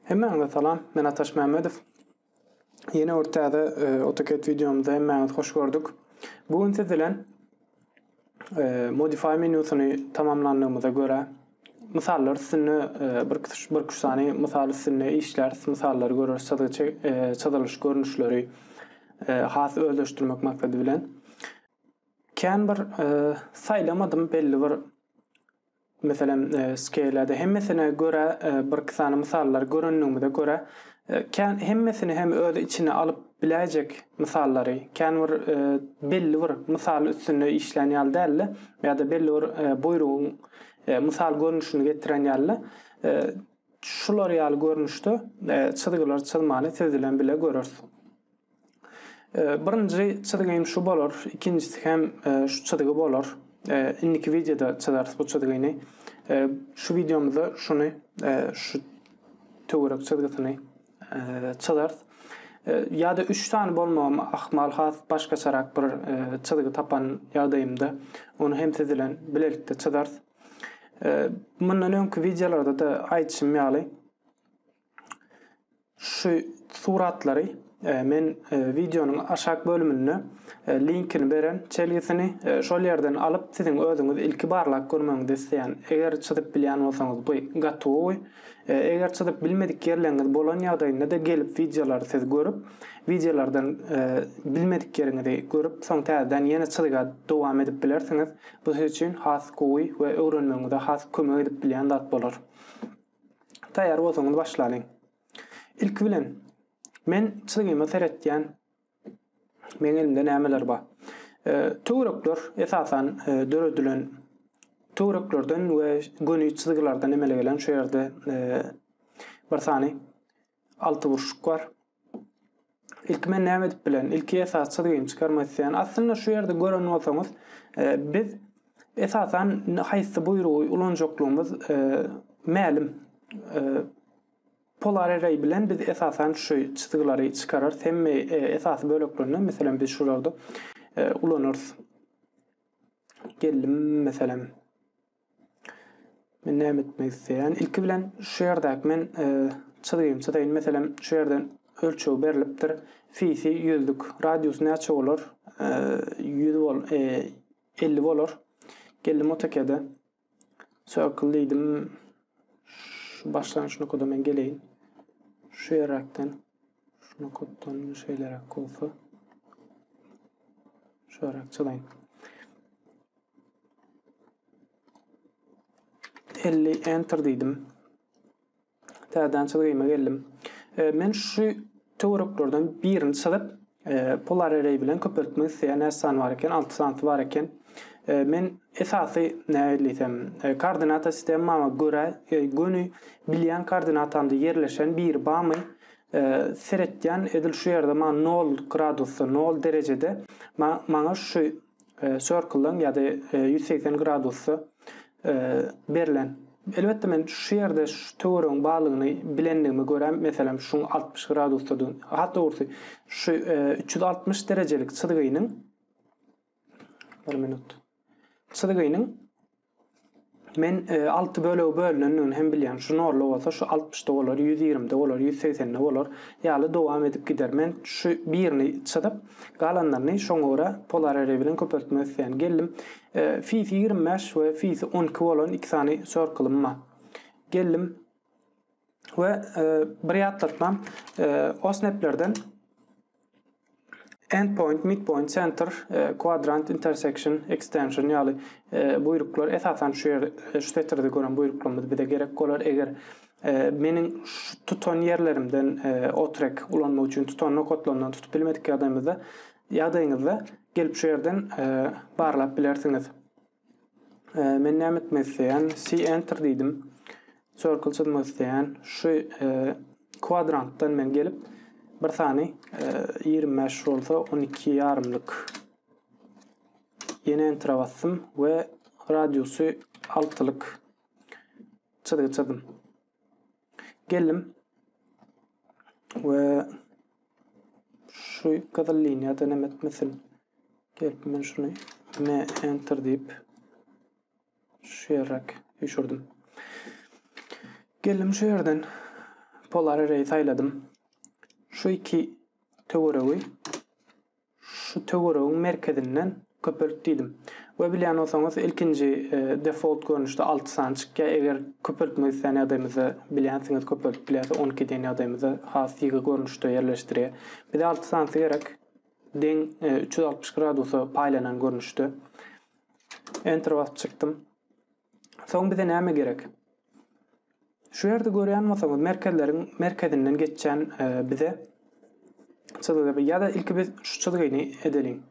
Hemen salam, men Ataş Mehmedov. Yeni ortada AutoCAD videomda hemen hoş gördük. Bugün sizilen modify menüsünü tamamlandığımıza göre misallar sizinle bir kuşsani misal sizinle işler, misalları görür, çadılış görünüşleri has özleştirmek maksadı bilen. Kan bir saylamadım belli bir mesela scale'de hemmesine göre bir kısana misallar görünümüne göre kan hemmesini hem öz içine alıp bilecek misalları kan bir belli bir misal üstüne işlen yal derle ya da belli bir buyruğun misal görünüşünü getiren yalle şular yal görünüştü çizgiler çizmani sezilen bile görürsün. Birinci çizgim şu bolur, ikincisi hem şu çizgi bolur. İnniki videoda çizeriz bu çizgini. Şu videomuzda şunu şu teorik çizgisini çizeriz. Ya da 3 tane bolmam ahmal has başka çarak bir çizgi tapan yardayımda onu hem sezilen bilelikte çizeriz. Bundan önceki videolarda da aytışım ýaly şu suratları men videonun aşağı bölümüne linkini beren çelgisini şol yerden alıp sizin özüňiz ilki barlak görmeňizi isleýän eger çyzyp bilýän bolsaňyz bu gatowy eger çyzyp bilmedik ýerleriňiz bolan ýagdaýynda da gelip videolary siz görüp videolardan bilmedik ýeriňizi görüp soň täzeden ýene çyzyga dowam edip bilersiňiz. Bu siz üçin has gowy we öwrenmeňizde has kömek edip bilýän zat bolar. Taýýar bolsaňyz başlaýyn. İlk bilen men çizgimi seretýän men elimde nämeler bar? Töwerekler esasan döredilen töwereklerden we göni çizgilerden emele gelen şu ýerde bir sany altı buruşuk bar. İlk men näme edip bilen? İlki esas çizgimi çykarmaýan. Aslında şu ýerde gören bolsaňyz biz esasan haýsy buyrugy ulanjaklarymyz mälim polar array bilen biz esasen şu çizgileri çıkarır. Hem esas bölüklerine mesela biz şurada ulanırız. Geldim mesela men näme etmek isleýän ilki bilen şu ýerdäki men çizgim çytaýyn mesela şu ýerden ölçeği berilipdir. Fisi 100'lük, radius näçe bolar? 100 bol 50 bolar. Geldim AutoCAD'e. Circle diýdim. Başlanışını koda men geleýin. Şu ýerakdan şunu koddan şeýlere bolsa şu ýerak çylaýyn. 50 enter diýdim. Täzeden çylgyma geldim. Men şu töwereklerden birini çyzyp polar array bilen köpeltmek isleýän näsan bar eken 6 santy bar eken men esasy näme koordinata sistemama göre göni bilýän koordinatamda ýerleşen bir bamy seretýän edil şu ýerde maňa 0 gradusy 0 derecede maňa şu circle'dan ýa-da 180 gradusy berilen. Elbetde men şu ýerde şu töweregiň baglygyny bilendigime göre meselem şu 60 gradusdan hatda ursa şu 360 derecelik çyzgynyň 1 minut çyzgynyň men 6 bölünenini hem bilýän şu norlu bolsa şu 60'da bolar, 120'de bolar, 180'de bolar. Ýaly dowam edip gider. Men şu birini çyzyp galanlaryny şoňa görä polar array bilen köpeltmek isleýän geldim. Fisi 25 we fisi 12 bolan iki tane circle'ym bar. Geldim we bir ýatlatmam osnaplerden endpoint, midpoint, center, quadrant, intersection, extension ýaly buyruklar esasan şu setirde gören buyruklarymyz bide gerek bolar eger meniň tutan ýerlerimden otrek ulanmak üçin tutan kodlaryndan tutup bilmedik ýagdaýyňyzda gelip şu ýerden barlap bilersiňiz. Men näme etmek isleýän C enter diýdim. Circle çizmek isleýän şu quadrantdan men gelip bir sany 25 bolsa 12 ýarymlyk ýene enter bassym we radiusy 6'lyk çyzgy çyzdym. Geldim we şu kadar linyada näme etmesin gelip men şunu enter diýip şu yerrak düşürdüm. Geldim şu yerden polar array sayladım. Şu iki töwereği şu töwereğin merkezinden köpürtdüm. Ve bilen olsanız ilkinci default görünüşte 6 sançıkka eğer köpürtmeyi sen adayımızı bilensiniz köpürt bilese 12 tane adayımızı has yıgı görünüşte yerleştiriyor. Bir de 6 sançı gerek den 360 gradusu paylanan görünüşte. Enter basıp çıktım. Son bize näme gerek? Şu yerde görýän bolsaňyz merkezlerin merkezinden geçen bize çyzygy ya da ilk biz şu çyzygyny edelim.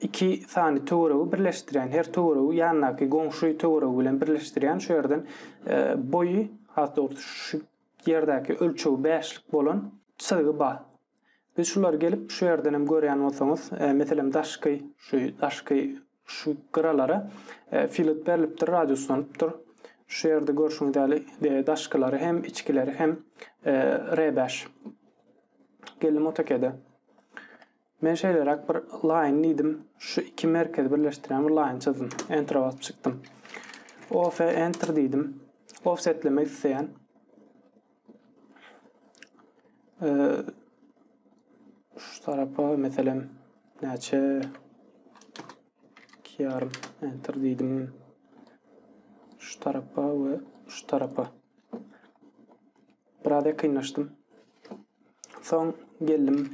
İki sany töwereği birleşdiren her töwereği ýanynaky goňşy töwereği bilen birleşdiren şu yerden boyu hatda şu yerdäki ölçeği 5lik bolan çyzygy bar. Biz şular gelip şu yerden hem görýän bolsaňyz meselem daşky şu gıralara filet berilipdir, radiuslanıpdır. Şu yerde görüşüňizde daşkylary hem içkileri hem R5. Gelim otokede. Men şeýlerak bir line nidim. Şu iki merkezi birleşdiren bir line çizdim. Enter basıp çıktım. Off enter diýdim. Offsetlemek isleýän şu tarafa meselem näçe yarım enter diýdim. Şu tarafa ve şu tarafa. Biraz yakınlaştım. Son geldim.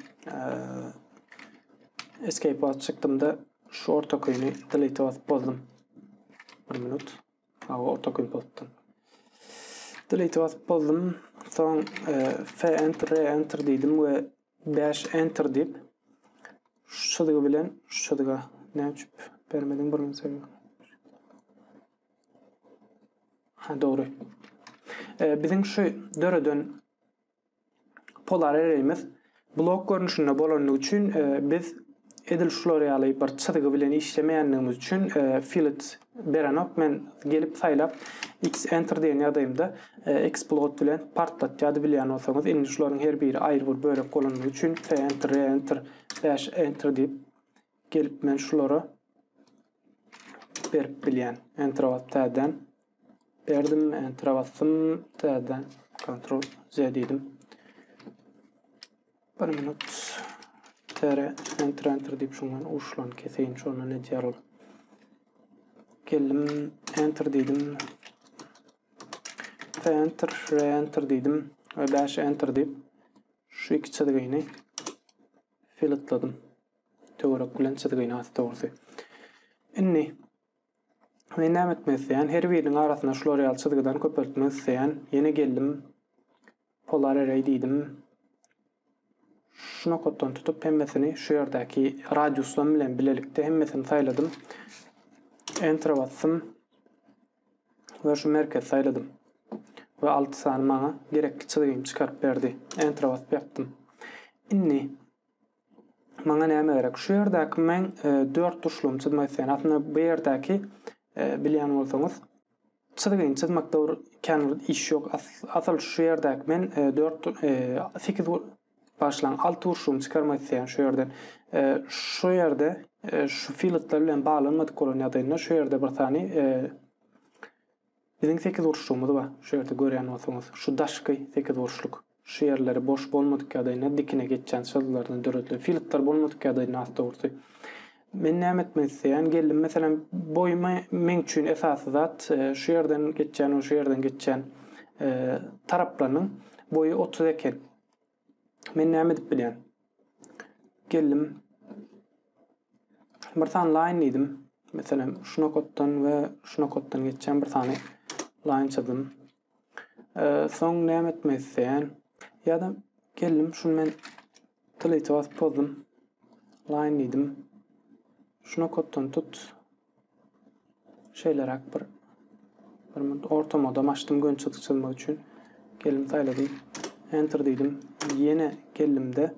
Escape basıp çıktım da şu orta koyunu delete basıp bozdum. Bir minut. Orta koyunu bozdum. Delete basıp bozdum. Son F enter, R enter diýdim ve 5 enter diýip şu çyzygy bilen şu çyzyga näçip bermediň bir mesele. Doğru. Bizim şu döreden polar array'imiz blok görünüşünde bolanyny üçin biz edil şuları ýaly bir çyzygy bilen işlemeýänligimiz üçin fillet berenok men gelip saýlap x enter diýen ýagdaýymda explode bilen partlatýady bilýän bolsaňyz indi şularyň her biri aýry bir bölek bolanyny üçin f enter, r enter, dash enter diýip gelip men şulary berip bilýän enter basdan berdim, enter bastım, täzeden Ctrl Z diýdim. Bir minut tere enter diýip şoňdan uşlan keseýin şonu ne diýär. Geldim, enter diýdim. F enter, R enter diýdim we dash enter diýip şu iki çyzygyny filletladım. Töwerek bilen çyzygyny asdy. Inni men näme etmezsen her biriniň arasyna şulary ýaly çyzygydan köpürtmezsen ýene geldim. Polar array diýdim. Şuna koddan tutup hemmesini şu yerdäki radiuslan bilen bilelikde hemmesini saýladym. Enter bastım. Ve şu merkez saýladym. Ve 6 sany maňa gerekli çyzygyny çykaryp berdi. Enter basyp ýapdym. Inni maňa näme gerek? Şu yerdäki men 4 tuşlum çyzmaýsam, aslında bu yerdäki bilýän bolsaňyz çyzygyny çyzmakda kän iş ýok. Asal şu yerdäki men 8 başlan 6 tuşlum çykarmaýsam şu yerden şu yerde şu filletler bilen baglanmadyk bolan ýagdaýynda şu yerde bir tane bizim 8 uruşumuz var. Şu yerde görýän bolsaňyz şu daşky 8 uruşluk. Şu yerleri boş bolmadyk ýagdaýynda dikine geçen çyzylardan döretli filtreler bolmadyk ýagdaýynda asda urdy. Men näme etmezsen geldim mesela boyma men üçin esasy zat şu yerden geçen o şu yerden geçen taraplarının boyu 30 eken. Men näme edip bilýän? Geldim. Bir tane line diýdim. Mesela şuna koddan ve şuna koddan geçen bir tane line çizdim. Soň näme etmezsen ya da geldim şunu men delete basıp bozdum. Line diýdim. Şuna koddan tut. Şeylerak bir orta modam açtım gön çyzmak üçin. Gelim saýladym. Enter diýdim. Ýene gelimde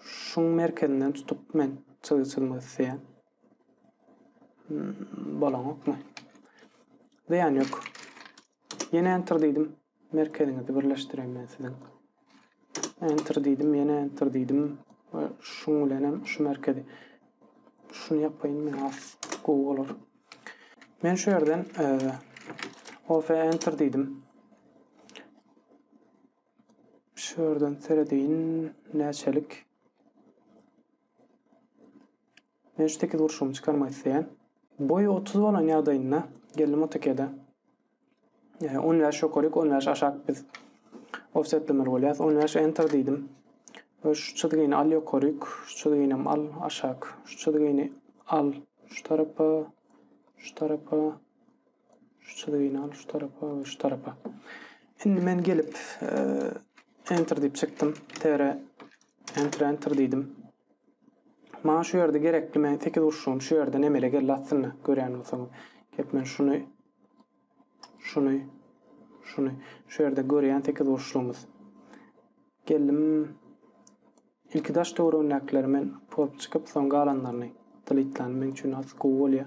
şuň merkezinden tutup men çyzmak isleýän. Bolanokmy? Diýen ýok. Ýene enter diýdim. Merkeziňizi birleşdirem men sizin. Enter diýdim, ýene enter diýdim. Şuň bilen şu merkezi. Şunu ýapaýyn men as gowy bolar. Men şu yerden OF enter diýdim. Şu yerden terediğin näçelik. Men şu teki duruşumu çıkarmak isteyen. Boyu 30 olan ýagdaýynda geldim o tekede. 10 yaş yokoryk, 10 yaş aşak biz offsetlemeli bolýar. 10 yaş enter diýdim. Şu çyzygyny al yokoryk, şu çyzygyny al aşak, şu çyzygyny al şu tarapa, şu tarapa, şu çyzygyny al şu tarapa we şu tarapa. Indi men gelip enter diýip çykdym. Enter diýdim. Maňa şu ýerde gerekli men teki duruşum şu ýerde nemele gelýärdiňi görýän bolsam. Gep men şunu şu ýerde görýän teki duruşumuz. Geldim ilk daş doğru örnekleri men pop çıkıp son galanlarını delete men üçin az goýulýa.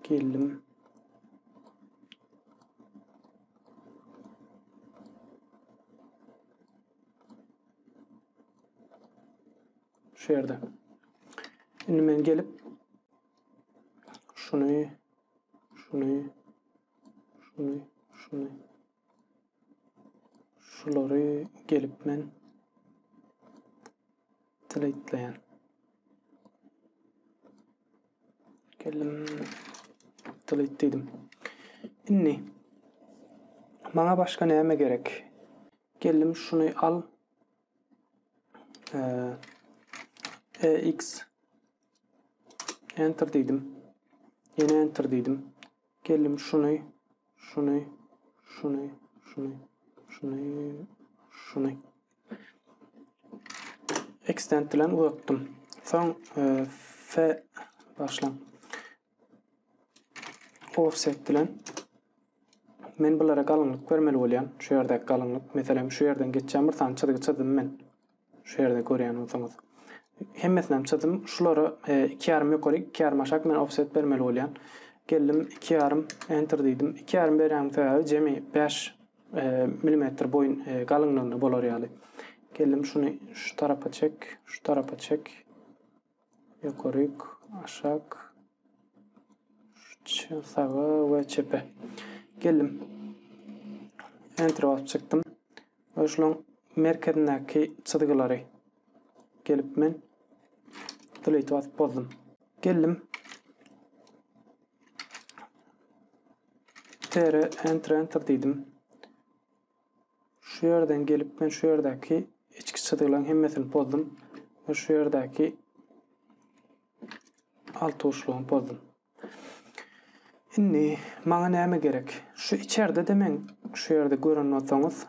Geldim. Şu yerde. Şimdi men gelip şunu şuları gelip men delete'leyen. Geldim delete dedim. Inni bana başka näme gerek? Geldim şunu al X enter diýdim. Yine enter diýdim. Geldim şunu extend bilen uzatdım. Son F başlan. Offset bilen men bulara galynlyk bermeli bolýan. Şu ýerde galynlyk, meselem şu ýerden geçýän bir tane çyzygy men. Şu ýerde görýän bolsaňyz. Hemmesinem çyzdym. Şulary 2,5 ýokary, 2,5 aşak men offset bermeli bolýan. Geldim 2,5 enter diýdim. 2,5 berýän täze jemi 5 mm boyun galynlygyny bolar ýaly. Geldim şunu şu tarafa çek. Ýokary, aşak. Sağa we çepe. Geldim. Enter basıp çykdym. Şulan merkezindäki çyzgylary gelip men delete basıp bozdum. Geldim. Enter diýdim. Şu ýerden gelip men şu ýerdäki içki çyzgylaryň hemmesini bozdum. Ve şu ýerdäki alt uçluğunu bozdum. Inni maňa näme gerek? Şu içeride de men şu ýerde gören bolsaňyz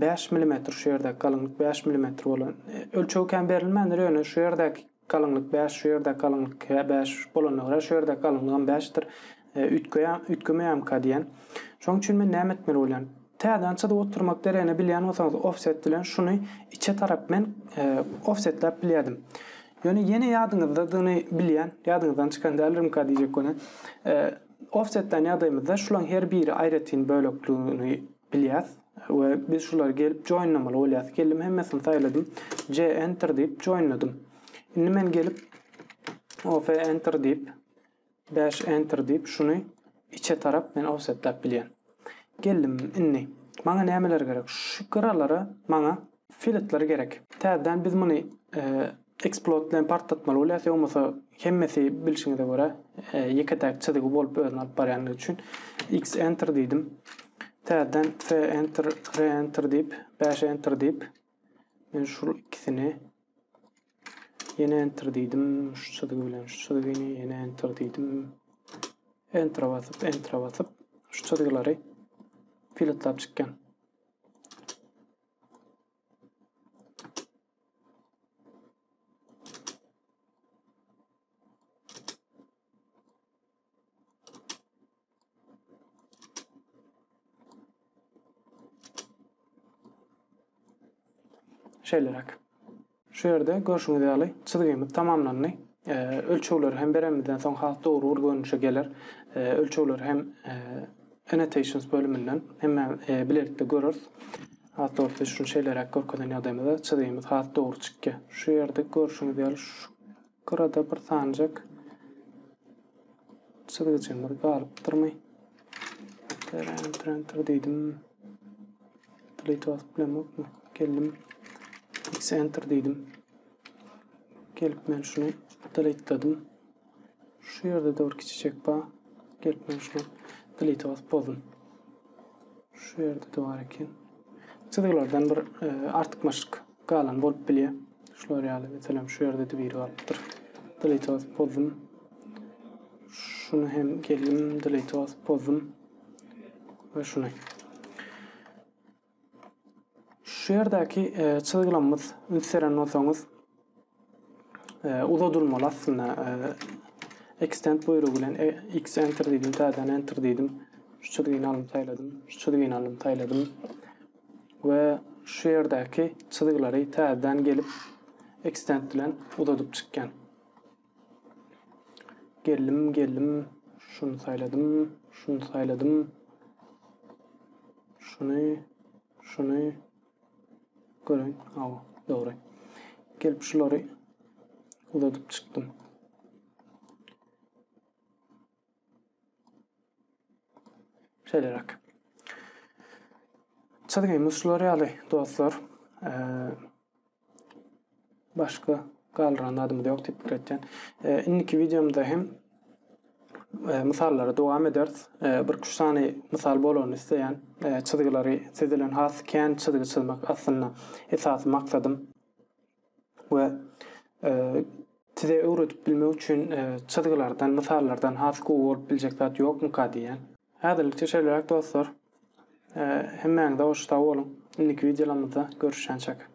5 mm şu ýerde galynlyk 5 mm bolan ölçew kan berilmändir ýöne şu ýerdäki galynlyk 5 şu ýerde galynlyk 5 bolanyra şu ýerde galynlyk 5dir. Ütkömeyam diýen. Şoň üçin men näme etmeli bolýan? Täzeden çyda oturmak derene bilýän bolsaňyz offset bilen şunu içe tarap men offsetlep bilýärdim. Ýöne ýene ýadyňyzda dyny bilýän, ýadyňyzdan çykan dälirim ka diýjek gone. Offsetden ýagdaýymyzda şulan her biri aýratyn bölekligini bilýäs we biz şulary gelip joinlamaly bolýas. Geldim hemmesini taýladym. C enter diýip joinladym. Indi men gelip OF enter diýip 5 enter diýip şunu içe tarap men offsetlep bilýän. Geldim inni. Maňa nämeler gerek? Şu garalara maňa filtler gerek. Täzeden biz muny explode bilen partlatmaly bolýar. Ýogmasa hemmesi bilişiňize görä ýeketäk çyzygy bolup özüni alyp barýanlygy üçin X enter diýdim. Täzeden F enter, R enter diýip 5 enter diýip men şu ikisini yine enter diýdim. Şu çyzygy bilen şu çyzygyny yine enter diýdim. Enter basyp şu çyzgylary filtrelap çykkan. Şeýlerak. Şu ýerde görüşüňizi ýaly çyzgymyz tamamlandy. Ölçewler hem beremizden soň hat dogry görünüşe geler. Ölçewler hem annotations bölümünden hem bilelikde görürüz. Hat dogry şu şeýlerak görkeden ýagdaýymyzda çyzgymyz hat dogry çykdy. Şu ýerde görüşüňizi ýaly şu grada bir sanjak çyzygy çember galyp durmay. Enter diýdim. Delete basıp bilemokmy? Geldim. X enter diýdim. Gelip men şunu delete'ladım. Şu yerde de bir kiçicek bağ. Gelip men şunu delete basıp bozdum. Şu yerde de var eken. Çyzygylardan bir artykmaşyk galan bolup bilýär. Şular ýaly meselem şu yerde de biri galypdyr. Delete basıp bozdum. Şunu hem geldim delete basıp bozdum. Ve şunu. Şu yerdeki çyzygylarymyz ünseren bolsaňyz uzadylmaly aslında. Extend buyruğu bilen X enter diýdim, täzeden enter diýdim. Şu çyzygyny alyp taýladym, şu çyzygyny alyp taýladym. Ve şu yerdeki çyzygylary täzeden gelip extend bilen uzadyp çykkan. Geldim, şunu taýladym, şunu taýladym. Şunu görün. Awa, dogry. Gelip şulary uzadyp çykdym. Şeýlerak. Çyzgymyz şulary ýaly dostlar. Başga galyran adymy ýok diýip biletden. Indiki videomda hem misallara dowam ederiz. Bir üç tane misal bolany isleýän çyzgylary sezilen has kän çyzgy çyzmak aslında esas maksadym. We size öwredip bilmek üçin çyzgylardan, misallardan has bolup biljek zat ýokmy ka diýen. Häzirlik teşekkürler dostlar. Hemmeňize hoşça bolun. Indiki videolarymyzda görüşýänçek.